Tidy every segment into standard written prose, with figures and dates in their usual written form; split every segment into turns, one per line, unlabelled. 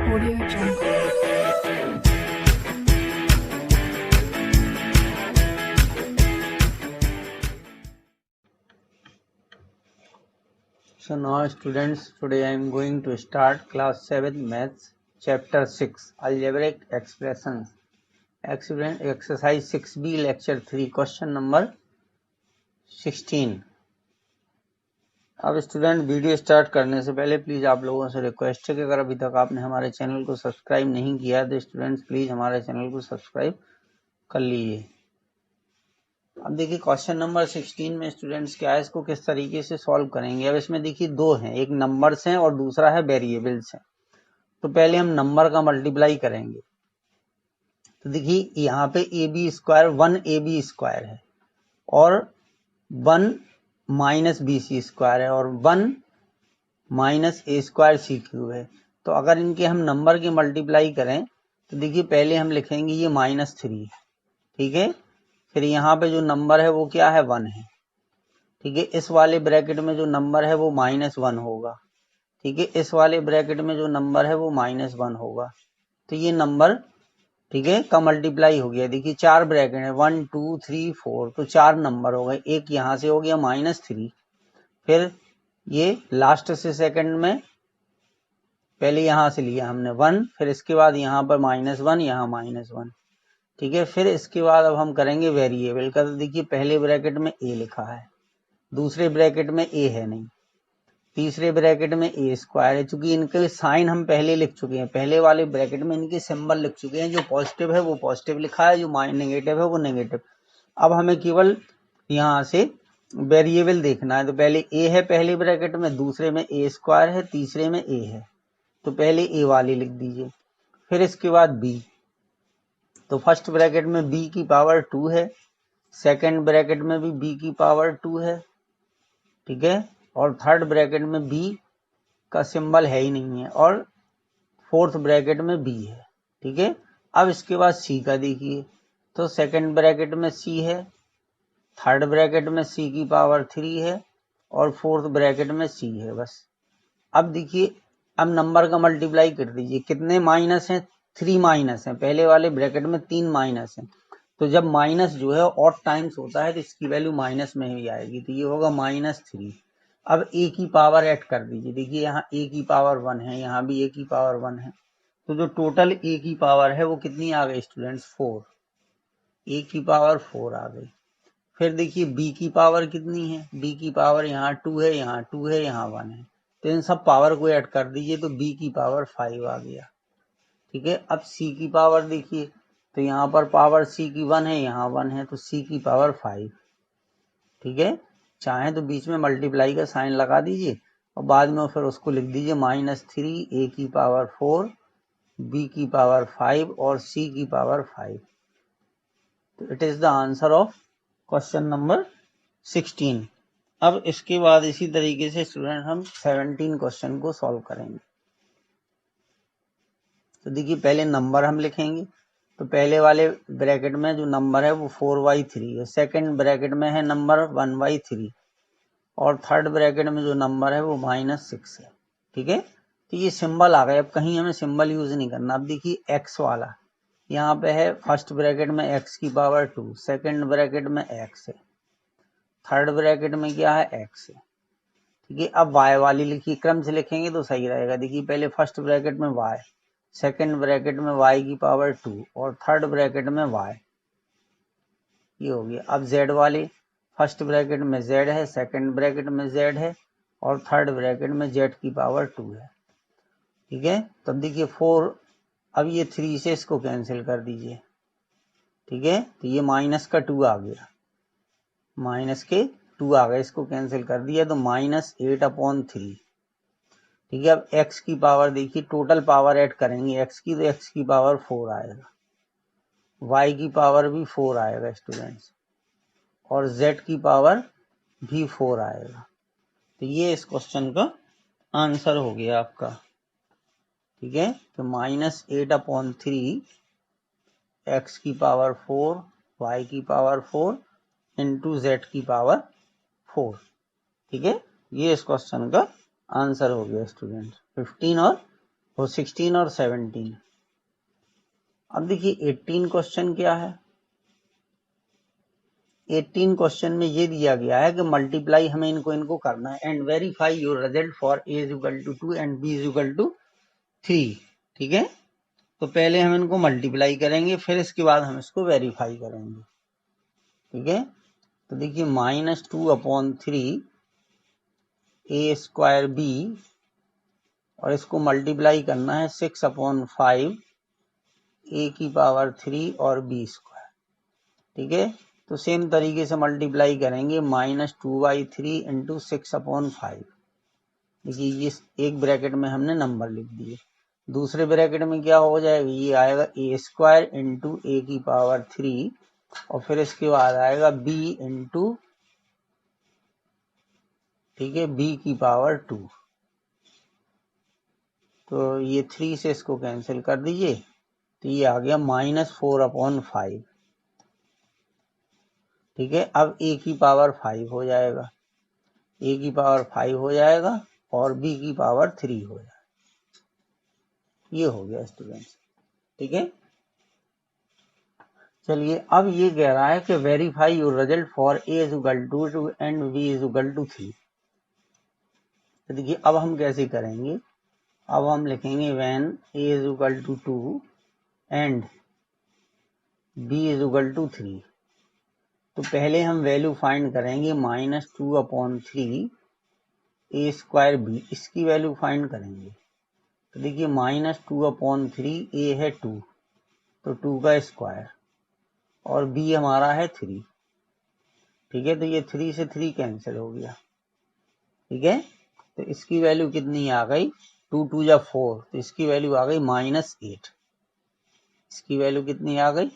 Audio Jungle.
So now students, today I am going to start class 7 maths chapter 6 algebraic expressions, exercise 6b lecture 3 question number 16। अब student video start करने से पहले please आप लोगों से request है कि अगर अभी तक आपने हमारे चैनल को सब्सक्राइब नहीं किया तो स्टूडेंट्स प्लीज हमारे चैनल को सब्सक्राइब कर लीजिए। अब देखिए क्वेश्चन नंबर 16 में स्टूडेंट्स क्या है, इसको किस तरीके से सॉल्व करेंगे। अब इसमें देखिए दो हैं, एक नंबर्स हैं और दूसरा है वेरिएबल्स हैं। तो पहले हम नंबर का मल्टीप्लाई करेंगे। तो देखिए यहाँ पे A B square 1ab square है और 1 माइनस बी सी स्क्वायर है और 1 माइनस ए स्क्वायर सी क्यूब है। तो अगर इनके हम नंबर की मल्टीप्लाई करें तो देखिए पहले हम लिखेंगे ये -3, ठीक है। फिर यहाँ पे जो नंबर है वो क्या है, 1 है, ठीक है। इस वाले ब्रैकेट में जो नंबर है वो -1 होगा, ठीक है। इस वाले ब्रैकेट में जो नंबर है वो -1 होगा। तो ये नंबर, ठीक है, का मल्टीप्लाई हो गया। देखिए 4 ब्रैकेट है, 1 2 3 4, तो 4 नंबर हो गए। एक यहाँ से हो गया -3, फिर ये लास्ट से सेकंड में पहले यहाँ से लिया हमने 1, फिर इसके बाद यहाँ पर -1, यहाँ -1, ठीक है। फिर इसके बाद अब हम करेंगे वेरिएबल का। तो देखिए पहले ब्रैकेट में ए लिखा है, दूसरे ब्रैकेट में ए है नहीं, तीसरे ब्रैकेट में ए स्क्वायर है। चूंकि इनके साइन हम पहले लिख चुके हैं, पहले वाले ब्रैकेट में इनके सिंबल लिख चुके हैं, जो पॉजिटिव है वो पॉजिटिव लिखा है, जो नेगेटिव है वो नेगेटिव। अब हमें केवल यहाँ से वेरिएबल देखना है। तो पहले ए है पहले ब्रैकेट में, दूसरे में ए स्क्वायर है, तीसरे में ए है, तो पहले ए वाली लिख दीजिए। फिर इसके बाद बी, तो फर्स्ट ब्रैकेट में b की पावर 2 है, सेकंड ब्रैकेट में भी b की पावर 2 है, ठीक है। और थर्ड ब्रैकेट में b का सिंबल है ही नहीं है, और फोर्थ ब्रैकेट में b है, ठीक है। अब इसके बाद c का देखिए, तो सेकंड ब्रैकेट में c है, थर्ड ब्रैकेट में c की पावर 3 है और फोर्थ ब्रैकेट में c है, बस। अब देखिए अब नंबर का मल्टीप्लाई कर दीजिए। कितने माइनस हैं, 3 माइनस हैं, पहले वाले ब्रैकेट में 3 माइनस हैं। तो जब माइनस जो है ऑड टाइम्स होता है तो इसकी वैल्यू माइनस में ही आएगी, तो ये होगा -3। अब a की पावर ऐड कर दीजिए। देखिए यहाँ a की पावर 1 है, यहाँ भी a की पावर 1 है, तो जो टोटल a की पावर है वो कितनी आ गई स्टूडेंट्स, 4। a की पावर 4 आ गई। फिर देखिए b की पावर कितनी है, b की पावर यहाँ 2 है, यहाँ 2 है, यहाँ 1 है, तो इन सब पावर को ऐड कर दीजिए तो b की पावर 5 आ गया, ठीक है। अब c की पावर देखिए, तो यहाँ पर पावर c की 1 है, यहाँ 1 है, तो c की पावर 5, ठीक है। चाहे तो बीच में मल्टीप्लाई का साइन लगा दीजिए और बाद में फिर उसको लिख दीजिए -3, a की पावर 4, b की पावर 5 और c की पावर 5। तो it is the answer of question number 16। अब इसके बाद इसी तरीके से स्टूडेंट हम 17 क्वेश्चन को सॉल्व करेंगे। तो देखिए पहले नंबर हम लिखेंगे। तो पहले वाले ब्रैकेट में जो नंबर है वो 4/3 है, सेकंड ब्रैकेट में है नंबर 1/3 और थर्ड ब्रैकेट में जो नंबर है वो -6 है, ठीक है। तो ये सिंबल आ गए। अब कहीं हमें सिंबल यूज नहीं करना। अब देखिए एक्स वाला यहाँ पे है, फर्स्ट ब्रैकेट में x की पावर 2, सेकंड ब्रैकेट में x है, थर्ड ब्रैकेट में क्या है, x है, ठीक है। अब y वाली लिखिए, क्रम से लिखेंगे तो सही रहेगा। देखिए पहले फर्स्ट ब्रैकेट में y, सेकंड ब्रैकेट में y की पावर 2 और थर्ड ब्रैकेट में y, ये हो गया। अब z वाली, फर्स्ट ब्रैकेट में z है, सेकंड ब्रैकेट में z है और थर्ड ब्रैकेट में z की पावर 2 है, ठीक है। तब देखिए 4, अब ये 3 से इसको कैंसिल कर दीजिए, ठीक है। तो ये माइनस का 2 आ गया, माइनस के 2 आ गए, इसको कैंसिल कर दिया तो -8/3, ठीक है। अब x की पावर देखिए, टोटल पावर ऐड करेंगे x की, तो x की पावर 4 आएगा, y की पावर भी 4 आएगा स्टूडेंट्स, और z की पावर भी 4 आएगा। तो ये इस क्वेश्चन का आंसर हो गया आपका, ठीक है। तो -8/3 x की पावर 4, y की पावर 4 इंटू z की पावर 4, ठीक है। ये इस क्वेश्चन का आंसर हो गया स्टूडेंट 15 और वो 16 और 17। अब देखिए 18 क्वेश्चन क्या है। 18 क्वेश्चन में ये दिया गया है कि मल्टीप्लाई हमें इनको करना है and verify your result for a is equal to 2 and b is equal to 3। ठीक है, तो पहले हम इनको मल्टीप्लाई करेंगे, फिर इसके बाद हम इसको वेरीफाई करेंगे। ठीक है, तो देखिए -2/3 a स्क्वायर b, और इसको मल्टीप्लाई करना है 6/5 a की पावर 3 और b स्क्वायर। ठीक है, तो सेम तरीके से मल्टीप्लाई करेंगे -2/3 इंटू 6/5। देखिए ये एक ब्रैकेट में हमने नंबर लिख दिए, दूसरे ब्रैकेट में क्या हो जाएगा, ये आएगा a स्क्वायर इंटू a की पावर 3, और फिर इसके बाद आएगा b इंटू, ठीक है, b की पावर 2। तो ये 3 से इसको कैंसिल कर दीजिए, तो ये आ गया -4/5। ठीक है, अब a की पावर 5 हो जाएगा, a की पावर 5 हो जाएगा और b की पावर 3 हो जाएगा। ये हो गया स्टूडेंट्स। ठीक है, चलिए अब ये कह रहा है कि verify your result for a is equal to 2 and b is equal to 3। तो देखिए अब हम कैसे करेंगे, अब हम लिखेंगे when a is equal to 2 and b is equal to 3। तो पहले हम वैल्यू फाइंड करेंगे -2/3 a स्क्वायर b, इसकी वैल्यू फाइंड करेंगे। तो देखिए -2/3 a है 2, तो 2 का स्क्वायर, और b हमारा है 3। ठीक है, तो ये 3 से 3 कैंसिल हो गया। ठीक है, तो इसकी वैल्यू कितनी आ गई, 2 2 या 4, तो इसकी वैल्यू आ गई -8। इसकी वैल्यू कितनी आ गई,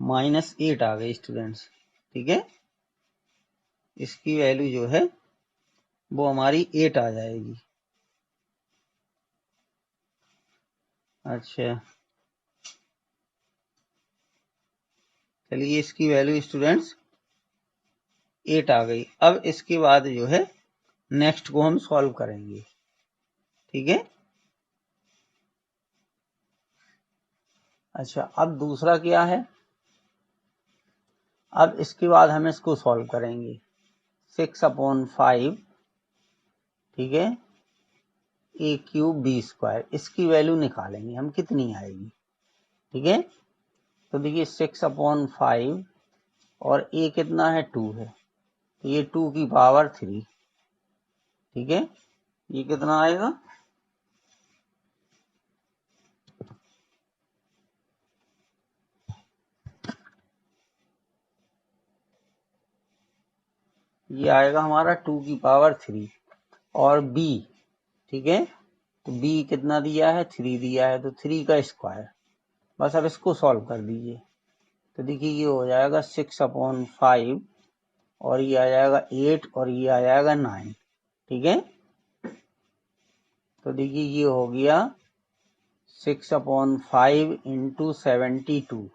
-8 आ गई स्टूडेंट्स। ठीक है, इसकी वैल्यू जो है वो हमारी 8 आ जाएगी। अच्छा, चलिए इसकी वैल्यू स्टूडेंट्स 8 आ गई। अब इसके बाद जो है नेक्स्ट को हम सॉल्व करेंगे। ठीक है, अच्छा अब दूसरा क्या है, अब इसके बाद हम इसको सॉल्व करेंगे 6/5, ठीक है, a क्यूब b स्क्वायर, इसकी वैल्यू निकालेंगे हम कितनी आएगी। ठीक है, तो देखिए 6/5 और a कितना है 2 है, तो ये 2 की पावर 3। ठीक है, ये कितना आएगा, ये आएगा हमारा 2 की पावर 3 और b। ठीक है, तो b कितना दिया है, 3 दिया है, तो 3 का स्क्वायर। बस अब इसको सॉल्व कर दीजिए, तो देखिए ये हो जाएगा 6/5 और ये आ जाएगा 8 और ये आ जाएगा 9। ठीक है, तो देखिए ये हो गया 6/5 इंटू 72।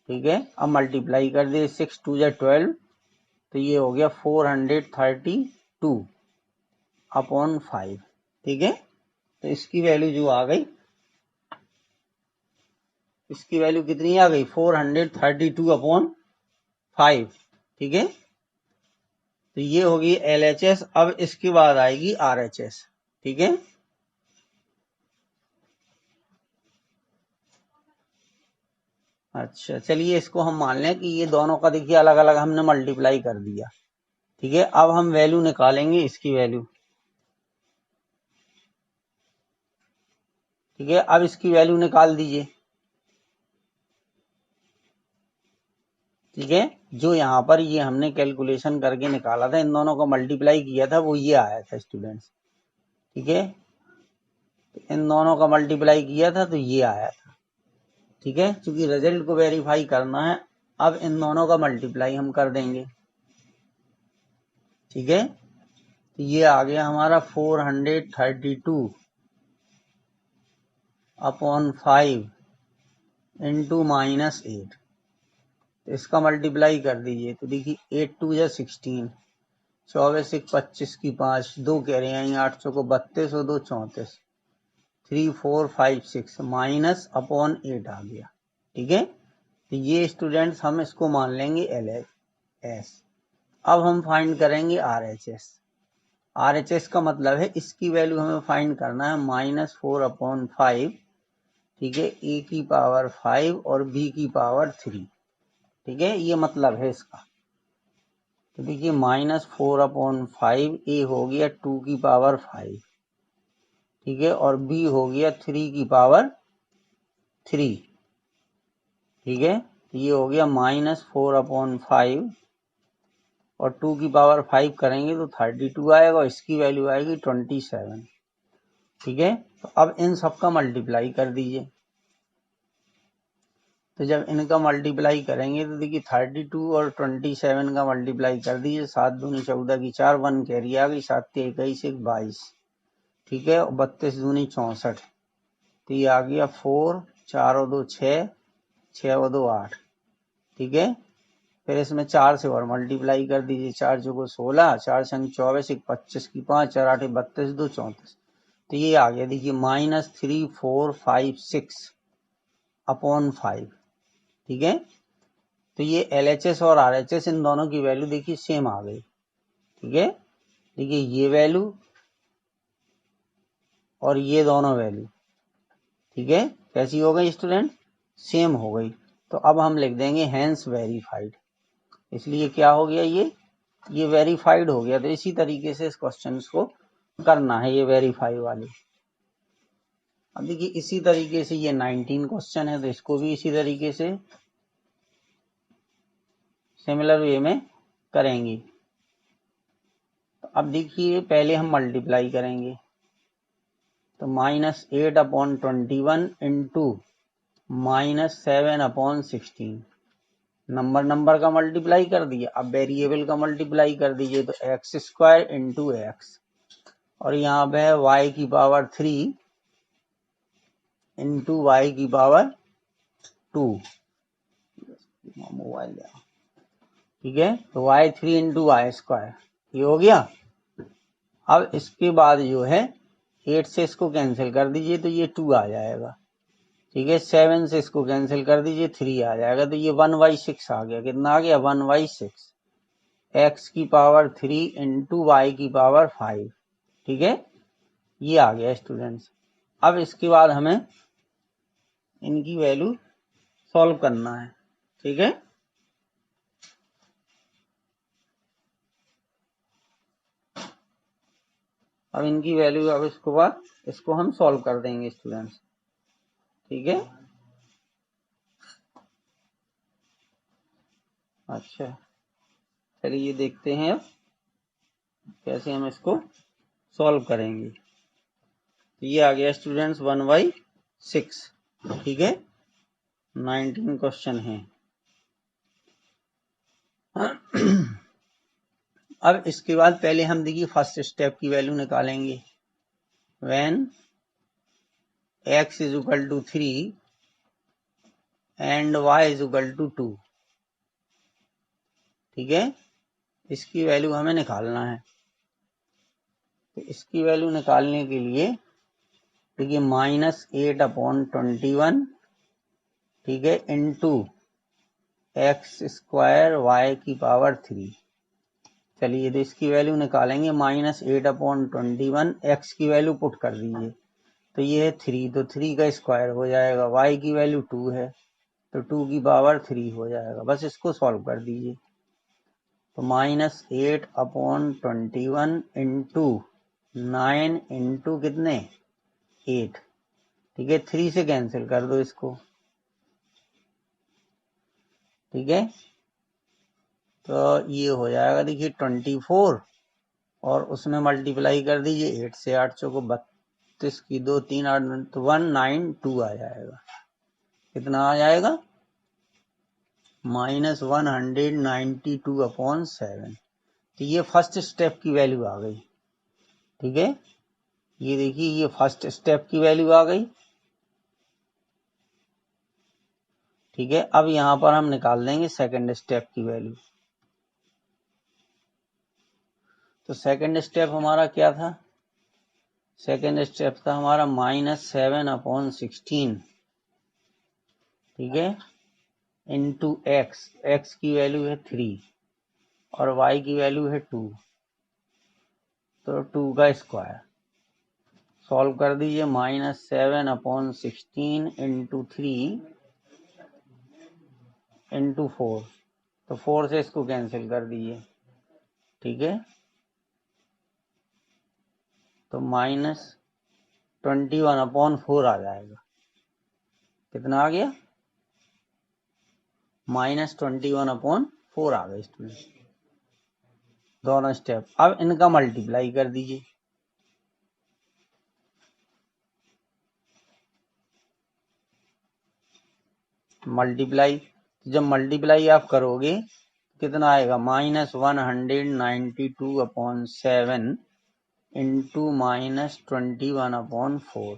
ठीक है, अब मल्टीप्लाई कर दिए, 6 2 या 12, तो ये हो गया 432/5। ठीक है, तो इसकी वैल्यू जो आ गई, इसकी वैल्यू कितनी आ गई, 432/5। ठीक है, तो ये होगी LHS। अब इसके बाद आएगी RHS। ठीक है, अच्छा चलिए इसको हम मान लें कि ये दोनों का देखिए अलग अलग हमने मल्टीप्लाई कर दिया। ठीक है, अब हम वैल्यू निकालेंगे इसकी वैल्यू। ठीक है, अब इसकी वैल्यू निकाल दीजिए। ठीक है, जो यहाँ पर ये हमने कैलकुलेशन करके निकाला था, इन दोनों को मल्टीप्लाई किया था, वो ये आया था स्टूडेंट्स। ठीक है, इन दोनों का मल्टीप्लाई किया था तो ये आया था। ठीक है, क्योंकि रिजल्ट को वेरीफाई करना है, अब इन दोनों का मल्टीप्लाई हम कर देंगे। ठीक है, तो ये आ गया हमारा 432/5 इंटू -8। तो इसका मल्टीप्लाई कर दीजिए, तो देखिए 8 2 या 16, 24 1 25 की 5, 2 कह रहे हैं 800 को 32 और 2 34। 3 4 5 6 माइनस अपॉन 8 आ गया। ठीक है, तो ये स्टूडेंट्स हम इसको मान लेंगे LHS। अब हम फाइंड करेंगे RHS। RHS का मतलब है इसकी वैल्यू हमें फाइंड करना है -4/5, ठीक है, A की पावर 5 और B की पावर 3। ठीक है, ये मतलब है इसका। तो देखिए -4/5 A हो गया 2 की पावर 5, ठीक है, और B हो गया 3 की पावर 3। ठीक है, तो ये हो गया -4/5 और 2 की पावर 5 करेंगे तो 32 आएगा और इसकी वैल्यू आएगी 27। ठीक है, तो अब इन सबका मल्टीप्लाई कर दीजिए। तो जब इनका मल्टीप्लाई करेंगे तो देखिए 32 और 27 का मल्टीप्लाई कर दीजिए। 7 दूनी 14 की 4, 1 कैरी आ गई, 7 के 21 1 22। ठीक है, और 32 दूनी 64, तो ये आ गया 4, 4 और 2 6, 6 और 2 8। ठीक है, फिर इसमें 4 से और मल्टीप्लाई कर दीजिए। 4 चौको 16, 4 संग 24, 25 की 5, 4 8 32, 2 34। तो ये आ गया देखिए -3 4 5 6/5। ठीक है, तो ये LHS और RHS इन दोनों की वैल्यू देखिए सेम आ गई। ठीक है, देखिए ये वैल्यू और ये दोनों वैल्यू, ठीक है, कैसी हो गई स्टूडेंट? सेम हो गई। तो अब हम लिख देंगे हैंस वेरीफाइड। इसलिए क्या हो गया, ये वेरीफाइड हो गया। तो इसी तरीके से इस क्वेश्चन को करना है, ये वेरीफाई वाली। अब देखिए इसी तरीके से ये 19 क्वेश्चन है, तो इसको भी इसी तरीके से सिमिलर वे में करेंगे। तो अब देखिए पहले हम मल्टीप्लाई करेंगे, तो -8/21 इंटू -7/16। नंबर का मल्टीप्लाई कर दिया। अब वेरिएबल का मल्टीप्लाई कर दीजिए, तो x² इंटू एक्स, और यहाँ पे है y की पावर 3 इंटू y की पावर 2। मोबाइल, ठीक है, तो y3 इंटू y², ये हो गया। अब इसके बाद जो है 8 से इसको कैंसिल कर दीजिए, तो ये 2 आ जाएगा। ठीक है, 7 से इसको कैंसिल कर दीजिए, 3 आ जाएगा। तो ये 1/6 आ गया। कितना आ गया? 1/6 x की पावर 3 इंटू वाई की पावर 5। ठीक है, ये आ गया स्टूडेंट्स। अब इसके बाद हमें इनकी वैल्यू सॉल्व करना है। ठीक है, अब इनकी वैल्यू, अब इसको बाद इसको हम सॉल्व कर देंगे स्टूडेंट्स। ठीक है, अच्छा चलिए देखते हैं अब कैसे हम इसको सॉल्व करेंगे। तो ये आ गया स्टूडेंट्स 1/6। ठीक है, 19 क्वेश्चन है। अब इसके बाद पहले हम देखिए फर्स्ट स्टेप की वैल्यू निकालेंगे। When x is equal to 3 and y is equal to 2। ठीक है, इसकी वैल्यू हमें निकालना है। तो इसकी वैल्यू निकालने के लिए देखिए -8/21, ठीक है, इंटू x² y की पावर 3। चलिए, तो इसकी वैल्यू निकालेंगे। -8/21 x की वैल्यू पुट कर दीजिए, तो ये है 3, तो 3 का स्क्वायर हो जाएगा। y की वैल्यू 2 है, तो 2 की पावर 3 हो जाएगा। बस इसको सॉल्व कर दीजिए। तो -8/21 इंटू 9 इंटू कितने 8। ठीक है, 3 से कैंसिल कर दो इसको। ठीक है, तो ये हो जाएगा देखिए 24, और उसमें मल्टीप्लाई कर दीजिए 8 से। 8 चौको 32 की 2 3 8, तो 192 आ जाएगा। कितना आ जाएगा? -192/7। तो ये फर्स्ट स्टेप की वैल्यू आ गई। ठीक है, ये देखिए ये फर्स्ट स्टेप की वैल्यू आ गई। ठीक है, अब यहां पर हम निकाल देंगे सेकंड स्टेप की वैल्यू। तो सेकंड स्टेप हमारा क्या था? सेकेंड स्टेप था हमारा -7/16, ठीक है, इंटू एक्स। एक्स की वैल्यू है 3 और वाई की वैल्यू है 2, तो 2 का स्क्वायर। सॉल्व कर दीजिए। -7/16 इंटू 3 इंटू 4, तो 4 से इसको कैंसिल कर दीजिए, ठीक है। तो -21/4 आ जाएगा। कितना आ गया? -21/4 आ गए स्टूडेंट, दोनों स्टेप। अब इनका मल्टीप्लाई कर दीजिए। मल्टीप्लाई, जब मल्टीप्लाई आप करोगे कितना आएगा? -192/7 इंटू -21/4,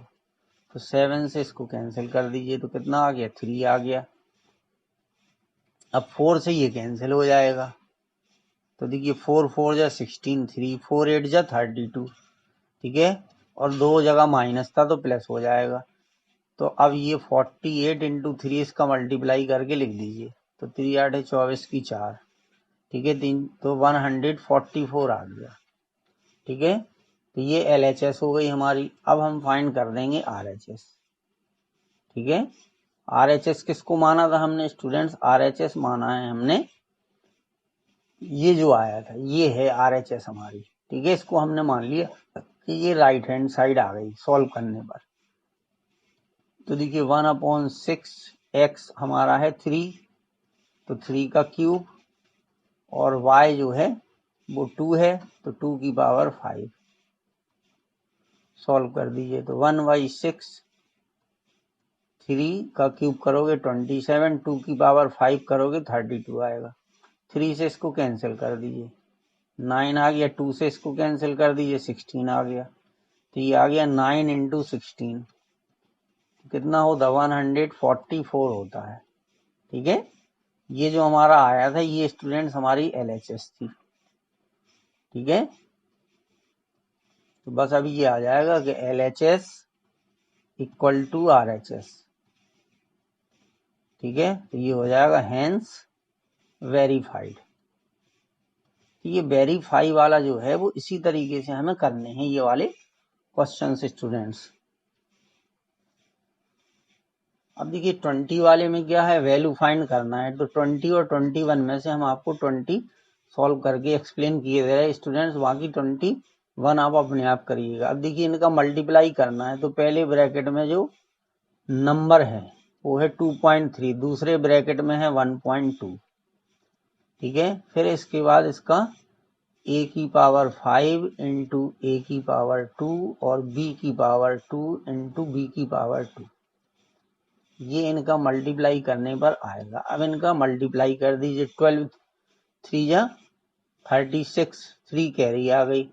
तो 7 से इसको कैंसिल कर दीजिए, तो कितना आ गया? 3 आ गया। अब 4 से ये कैंसिल हो जाएगा, तो देखिए 4 4 जा 16, 3 4 8 जा 32, ठीक है, और 2 जगह माइनस था तो प्लस हो जाएगा। तो अब ये 48 इंटू 3 इसका मल्टीप्लाई करके लिख दीजिए, तो 3 8 है 24 की 4, ठीक है, 3 तो 144 आ गया, ठीक है। तो ये LHS हो गई हमारी। अब हम फाइंड कर देंगे RHS, ठीक है। RHS किसको माना था हमने स्टूडेंट्स? RHS माना है हमने ये जो आया था, ये है RHS हमारी, ठीक है। इसको हमने मान लिया कि ये राइट हैंड साइड आ गई सॉल्व करने पर। तो देखिए 1/6 x हमारा है 3, तो 3 का क्यूब, और y जो है वो 2 है, तो 2 की पावर 5। सॉल्व कर दीजिए, तो 1/6, 3 का क्यूब करोगे 27, 2 की पावर 5 करोगे 32 आएगा। 3 से इसको कैंसिल कर दीजिए, 9 आ गया। 2 से इसको कैंसिल कर दीजिए, 16 आ गया। तो ये आ गया 9 इंटू 16, कितना होता? 144 होता है, ठीक है। ये जो हमारा आया था ये स्टूडेंट्स हमारी LHS थी, ठीक है। तो बस अभी ये आ जाएगा कि LHS इक्वल टू RHS, ठीक है। तो ये हो जाएगा हेंस वेरीफाइड। तो ये वेरीफाई वाला जो है वो इसी तरीके से हमें करने हैं ये वाले क्वेश्चन स्टूडेंट्स। अब देखिए 20 वाले में क्या है? वैल्यू फाइंड करना है। तो 20 और 21 में से हम आपको 20 सॉल्व करके एक्सप्लेन किए दे रहे स्टूडेंट्स, बाकी 21 आप अपने आप करिएगा। अब देखिए इनका मल्टीप्लाई करना है, तो पहले ब्रैकेट में जो नंबर है वो है 2.3, दूसरे ब्रैकेट में है 1.2, ठीक है। फिर इसके बाद इसका a की पावर 5 इंटू a की पावर 2 और b की पावर 2 इंटू b की पावर 2, ये इनका मल्टीप्लाई करने पर आएगा। अब इनका मल्टीप्लाई कर दीजिए। 12 3 जा 36, 3 कैरी आ गई,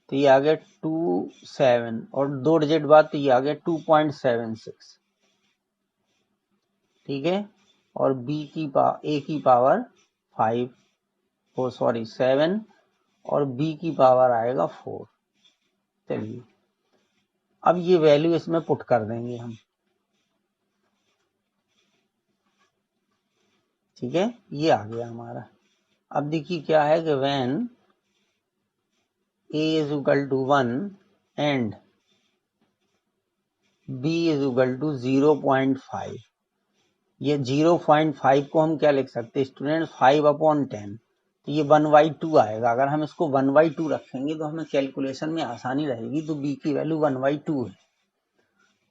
तो ये आ गया 27, और 2 डिजिट बाद तो ये आ गया 2.76, ठीक है। और a की पावर 5, ओ सॉरी 7, और b की पावर आएगा 4। चलिए अब ये वैल्यू इसमें पुट कर देंगे हम, ठीक है। ये आ गया हमारा। अब देखिए क्या है कि when a is equal to 1 and b is equal to 0.5, ये 0.5 को हम क्या लिख सकते हैं स्टूडेंट? 5/10, तो ये 1/2 आएगा। अगर हम इसको 1/2 रखेंगे तो हमें कैलकुलेशन में आसानी रहेगी। तो b की वैल्यू 1/2 है,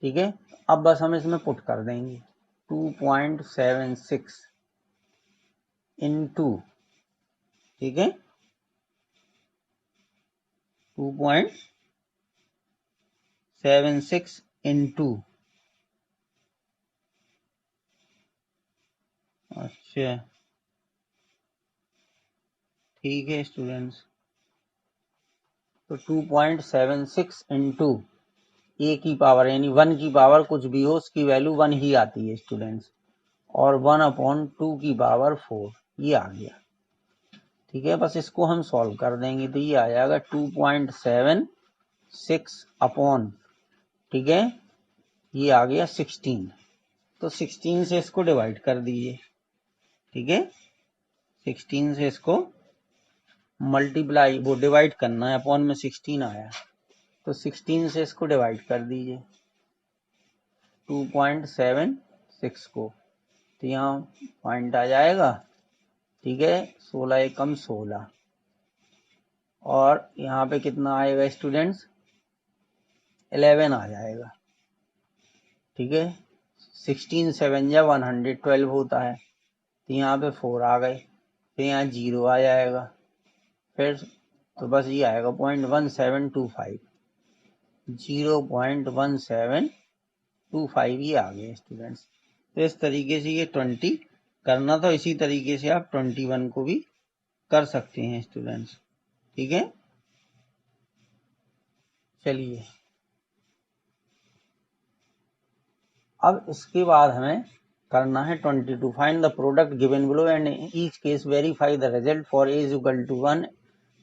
ठीक है। अब बस हम इसमें पुट कर देंगे 2.76 इंटू, ठीक है, 2.76 इंटू, अच्छा ठीक है स्टूडेंट्स, तो 2.76 इंटू a की पावर यानी 1 की पावर कुछ भी हो उसकी वैल्यू 1 ही आती है स्टूडेंट्स, और 1/2 की पावर 4, ये आ गया, ठीक है। बस इसको हम सॉल्व कर देंगे, तो ये आ जाएगा 2.76 6 अपॉन, ठीक है, ये आ गया 16। तो 16 से इसको डिवाइड कर दीजिए, ठीक है, 16 से इसको मल्टीप्लाई, वो डिवाइड करना है, अपॉन में 16 आया, तो 16 से इसको डिवाइड कर दीजिए 2.76 को, तो यहाँ पॉइंट आ जाएगा, ठीक है, 16 एकम 16, और यहाँ पे कितना आएगा स्टूडेंट्स, 11 आ जाएगा, ठीक है, 16 7 या 112 होता है, तो यहाँ पे 4 आ गए, फिर यहाँ 0 आ जाएगा, फिर तो बस ये आएगा 0.1725, 0.1725 ये आ गए स्टूडेंट्स। तो इस तरीके से ये 20 करना, तो इसी तरीके से आप 21 को भी कर सकते हैं स्टूडेंट्स, ठीक है। चलिए अब इसके बाद हमें करना है 22, find the product given below and each case verify the result for A is equal to 1,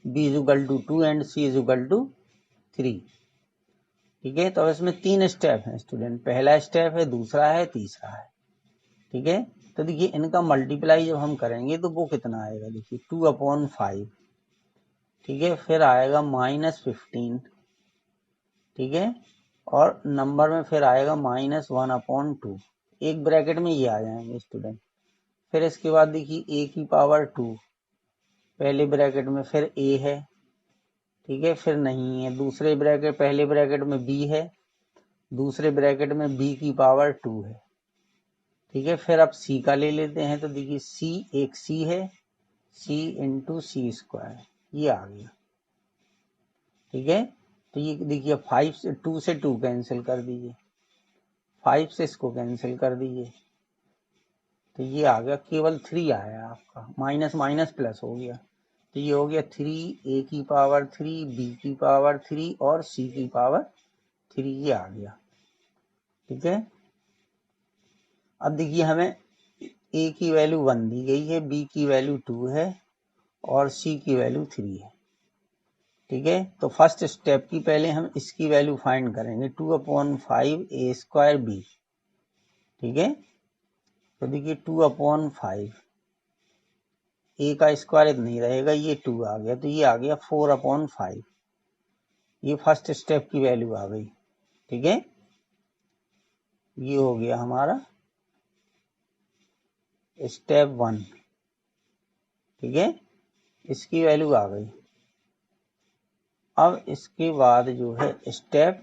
B is equal to 2 and C is equal to 3, ठीक है। तो इसमें 3 स्टेप हैं स्टूडेंट, पहला स्टेप है, दूसरा है, तीसरा है, ठीक है। तो देखिए इनका मल्टीप्लाई जब हम करेंगे तो वो कितना आएगा, देखिए 2/5, ठीक है, फिर आएगा -15, ठीक है, और नंबर में फिर आएगा -1/2, एक ब्रैकेट में ये आ जाएंगे स्टूडेंट। फिर इसके बाद देखिए a की पावर 2, पहले ब्रैकेट में फिर a है, ठीक है, फिर नहीं है, दूसरे ब्रैकेट, पहले ब्रैकेट में b है, दूसरे ब्रैकेट में b की पावर 2 है, ठीक है। फिर अब c का ले लेते हैं, तो देखिए c, एक c है, c इंटू सी स्क्वायर, ये आ गया, ठीक है। तो ये देखिए 5 से 2 से 2 कैंसिल कर दीजिए, 5 से इसको कैंसिल कर दीजिए, तो ये आ गया, केवल 3 आया आपका, माइनस माइनस प्लस हो गया, तो ये हो गया 3, a की पावर 3, b की पावर 3 और c की पावर 3, ये आ गया, ठीक है। अब देखिए हमें a की वैल्यू 1 दी गई है, b की वैल्यू 2 है और c की वैल्यू 3 है, ठीक है। तो फर्स्ट स्टेप की पहले हम इसकी वैल्यू फाइंड करेंगे, 2/5 a स्क्वायर b, ठीक है। तो देखिए 2/5, a का स्क्वायर नहीं रहेगा, ये 2 आ गया, तो ये आ गया 4/5, ये फर्स्ट स्टेप की वैल्यू आ गई, ठीक है। ये हो गया हमारा स्टेप 1, ठीक है, इसकी वैल्यू आ गई। अब इसके बाद जो है स्टेप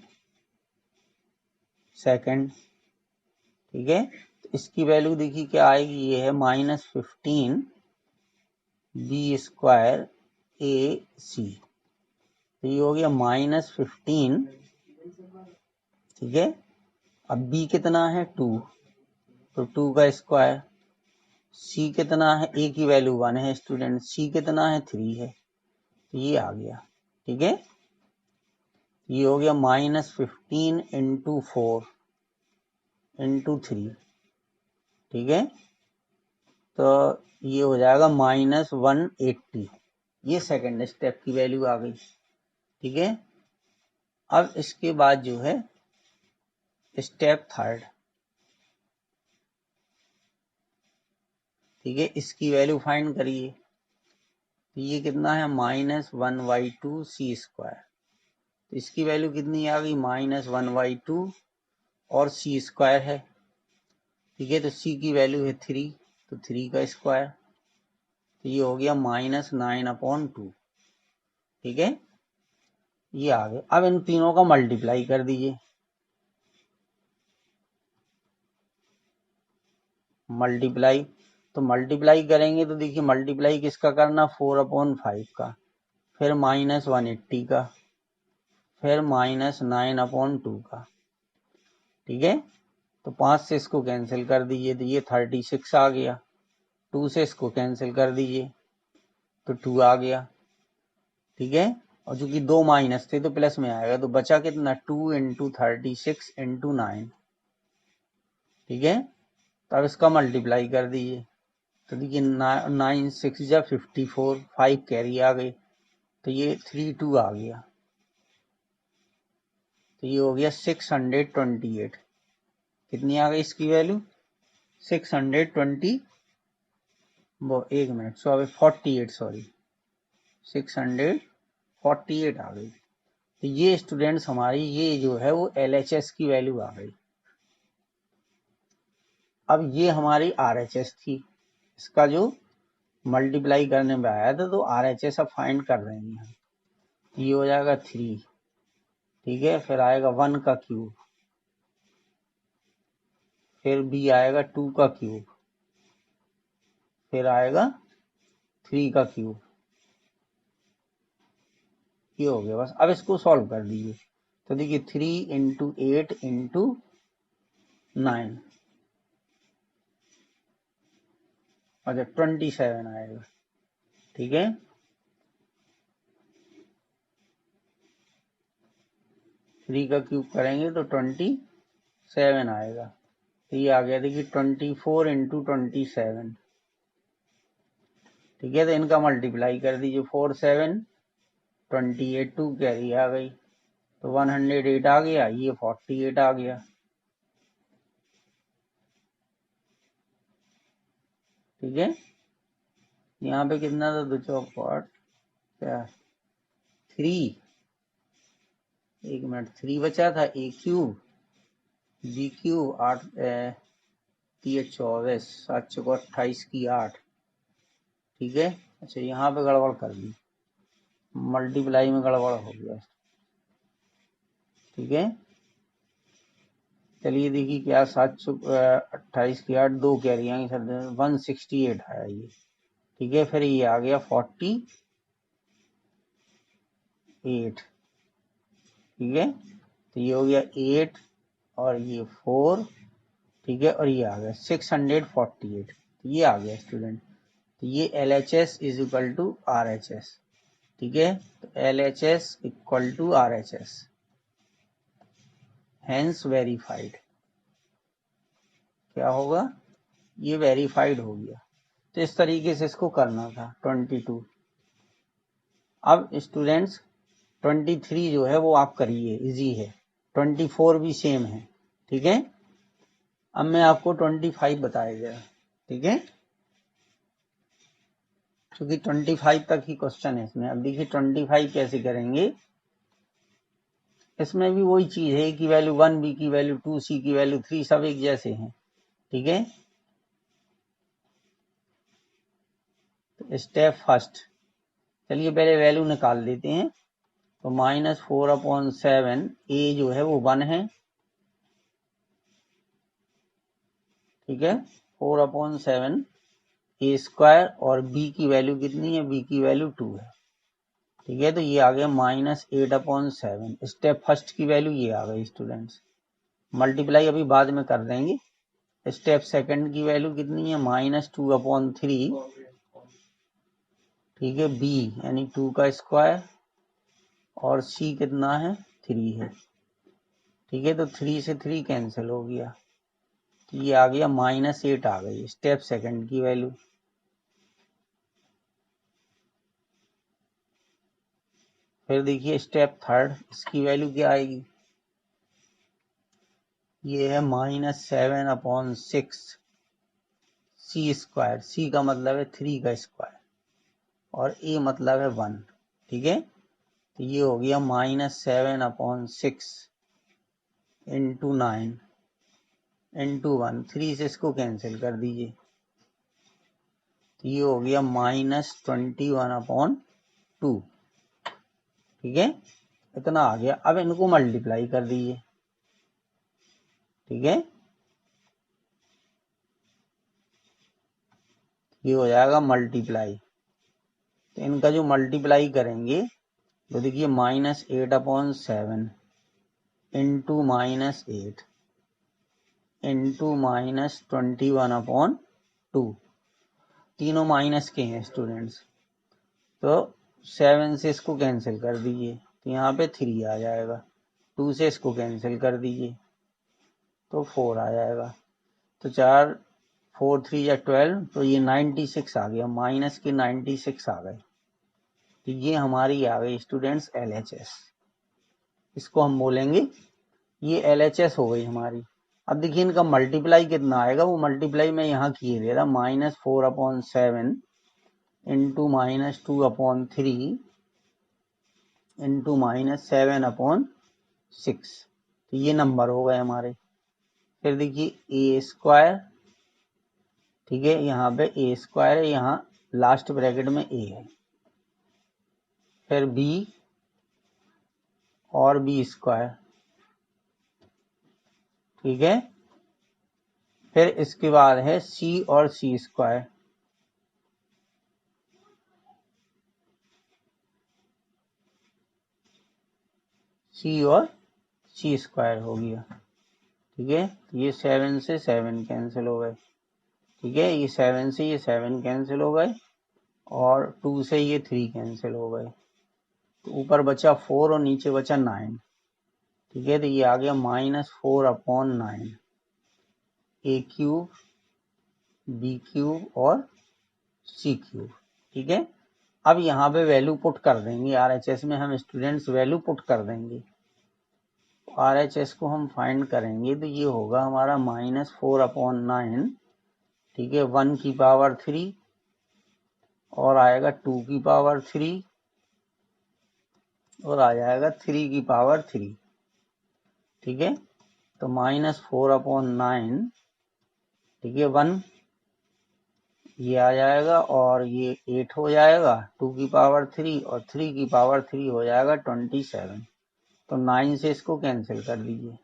सेकंड, ठीक है, तो इसकी वैल्यू देखिए क्या आएगी, ये है -15 बी स्क्वायर ए सी, तो ये हो गया -15, ठीक है। अब b कितना है 2, तो 2 का स्क्वायर, c कितना है, a की वैल्यू 1 है स्टूडेंट, c कितना है 3 है, तो ये आ गया, ठीक है। ये हो गया -15 इंटू 4 इंटू 3, ठीक है, तो ये हो जाएगा -180, ये सेकंड स्टेप की वैल्यू आ गई, ठीक है। अब इसके बाद जो है स्टेप थर्ड, ठीक है, इसकी वैल्यू फाइंड करिए, तो ये कितना है -1/2 सी स्क्वायर, तो इसकी वैल्यू कितनी आ गई, -1/2 और सी स्क्वायर है, ठीक है, तो सी की वैल्यू है 3, तो 3 का स्क्वायर, तो ये हो गया -9/2, ठीक है, ये आ गया। अब इन तीनों का मल्टीप्लाई कर दीजिए, मल्टीप्लाई, तो मल्टीप्लाई करेंगे तो देखिए मल्टीप्लाई किसका करना, 4/5 का, फिर -180 का, फिर -9/2 का, ठीक है। तो 5 से इसको कैंसिल कर दीजिए, तो ये 36 आ गया, 2 से इसको कैंसिल कर दीजिए तो 2 आ गया, ठीक है, और चूंकि 2 माइनस थे तो प्लस में आएगा, तो बचा कितना, 2 इंटू 36 इंटू 9, ठीक है। तो अब इसका मल्टीप्लाई कर दीजिए, तो देखिए 9 6 या 54, 5 कैरी आ गई, तो ये 32 आ गया, तो ये हो गया 628। कितनी आ गई इसकी वैल्यू? 620, वो 1 मिनट, सो अभी 48, सॉरी 648 आ गई। तो ये स्टूडेंट्स हमारी ये जो है वो LHS की वैल्यू आ गई। अब ये हमारी RHS थी, इसका जो मल्टीप्लाई करने में आया था, तो RHS अब फाइंड कर रहे हैं हम। ये हो जाएगा 3, ठीक है, फिर आएगा 1 का क्यूब, फिर B आएगा 2 का क्यूब, फिर आएगा 3 का क्यूब। ये हो गया बस। अब इसको सॉल्व कर दीजिए। तो देखिए 3 इंटू 8 इंटू 9, अच्छा 27 आएगा, ठीक है। थ्री का क्यूब करेंगे तो 27 आएगा। तो ये आ गया देखिए 24 इंटू 27, ठीक है। तो इनका मल्टीप्लाई कर दीजिए, 4 7 28, 2 कैरी आ गई, तो 108 आ गया, ये 48 आ गया, ठीक है। यहाँ पे कितना था? 2 चौक 8 क्या 3, 1 मिनट, 3 बचा था, A क्यूब B क्यूब 8 24, 7 चौक 28 की 8, ठीक है। अच्छा यहाँ पे गड़बड़ कर दी, मल्टीप्लाई में गड़बड़ हो गया, ठीक है। चलिए देखिए क्या 728 की 8, 2 कैरी आएंगे सर, 168 आया ये, ठीक है। फिर ये आ गया 48, ठीक है। तो ये हो गया 8 और ये 4, ठीक है, और ये आ गया 648, ये आ गया स्टूडेंट। तो ये LHS is equal to RHS, ठीक है। तो LHS equal to RHS, hence verified. क्या होगा? ये वेरीफाइड हो गया। तो इस तरीके से इसको करना था 22। अब स्टूडेंट्स 23 जो है वो आप करिए, इजी है। 24 भी सेम है, ठीक है। अब मैं आपको 25 बताया गया, ठीक है, क्योंकि 25 तक ही क्वेश्चन है इसमें। अब देखिए 25 कैसे करेंगे। इसमें भी वही चीज है, A की वैल्यू 1, B की वैल्यू 2, C की वैल्यू 3, सब एक जैसे हैं, ठीक है। तो स्टेप फर्स्ट, चलिए पहले वैल्यू निकाल देते हैं। तो -4/7, A जो है वो 1 है, ठीक है, 4/7 A स्क्वायर, और B की वैल्यू कितनी है? B की वैल्यू 2 है, ठीक है। तो ये आ गया -8/7। स्टेप फर्स्ट की वैल्यू ये आ गई स्टूडेंट्स। मल्टीप्लाई अभी बाद में कर देंगे। स्टेप सेकंड की वैल्यू कितनी है? -2/3, ठीक है, B यानी 2 का स्क्वायर, और C कितना है? 3 है, ठीक है। तो 3 से 3 कैंसिल हो गया, तो ये आ गया -8 आ गई स्टेप सेकंड की वैल्यू। फिर देखिए स्टेप थर्ड, इसकी वैल्यू क्या आएगी? ये है -7/6 C स्क्वायर, C का मतलब है 3 का स्क्वायर, और A मतलब है 1, ठीक है। तो ये हो गया -7/6 इंटू 9 इंटू 1, 3 से इसको कैंसिल कर दीजिए, तो ये हो गया -21/2, ठीक है। इतना आ गया। अब इनको मल्टीप्लाई कर दीजिए, ठीक है। ये हो जाएगा मल्टीप्लाई। तो इनका जो मल्टीप्लाई करेंगे, तो देखिए -8/7 इंटू -8 इंटू -21/2, तीनों माइनस के हैं स्टूडेंट्स। तो 7 से इसको कैंसिल कर दीजिए, तो यहाँ पे 3 आ जाएगा। 2 से इसको कैंसिल कर दीजिए, तो 4 आ जाएगा। तो 4 4 3 या 12, तो ये 96 आ गया, माइनस के 96 आ गए। तो ये हमारी आ गई स्टूडेंट्स LHS, इसको हम बोलेंगे ये LHS हो गई हमारी। अब देखिए इनका मल्टीप्लाई कितना आएगा, वो मल्टीप्लाई मैं यहाँ किए दे रहा, -4/7 इंटू -2/3 इंटू -7/6, तो ये नंबर हो गए हमारे। फिर देखिए A², ठीक है, यहाँ पे A² है, यहाँ लास्ट ब्रैकेट में A है, फिर B और B², ठीक है, फिर इसके बाद है C और C², C और C² हो गया, ठीक है। ये 7 से 7 कैंसिल हो गए, ठीक है, ये 7 से ये 7 कैंसिल हो गए और 2 से ये 3 कैंसिल हो गए, तो ऊपर बचा 4 और नीचे बचा 9, ठीक है, तो ये आ गया -4/9 A³ B³ और C³, ठीक है। अब यहाँ पे वैल्यू पुट कर देंगे, RHS में हम स्टूडेंट्स वैल्यू पुट कर देंगे। RHS को हम फाइंड करेंगे तो ये होगा हमारा -4/9, ठीक है, 1 की पावर 3 और आएगा 2 की पावर 3 और आ जाएगा 3 की पावर 3, ठीक है। तो -4/9, ठीक है, 1 ये आ जाएगा और ये 8 हो जाएगा, 2 की पावर 3 और 3 की पावर 3 हो जाएगा 27, तो 9 से इसको कैंसिल कर दीजिए,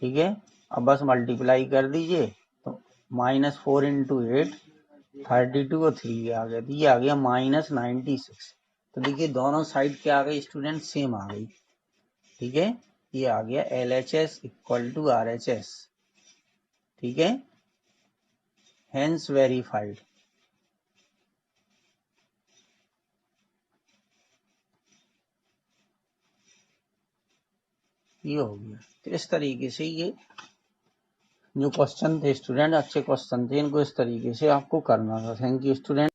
ठीक है। अब बस मल्टीप्लाई कर दीजिए, तो -4 इंटू 8 32 और 3 आ गया, तो ये आ गया -96। तो देखिए दोनों साइड क्या आ गई स्टूडेंट, सेम आ गई, ठीक है। ये आ गया LHS इक्वल टू RHS, ठीक है, हेंस वेरीफाइड। ये हो गया। तो इस तरीके से ये जो क्वेश्चन थे स्टूडेंट, अच्छे क्वेश्चन थे, इनको इस तरीके से आपको करना था। Thank you student.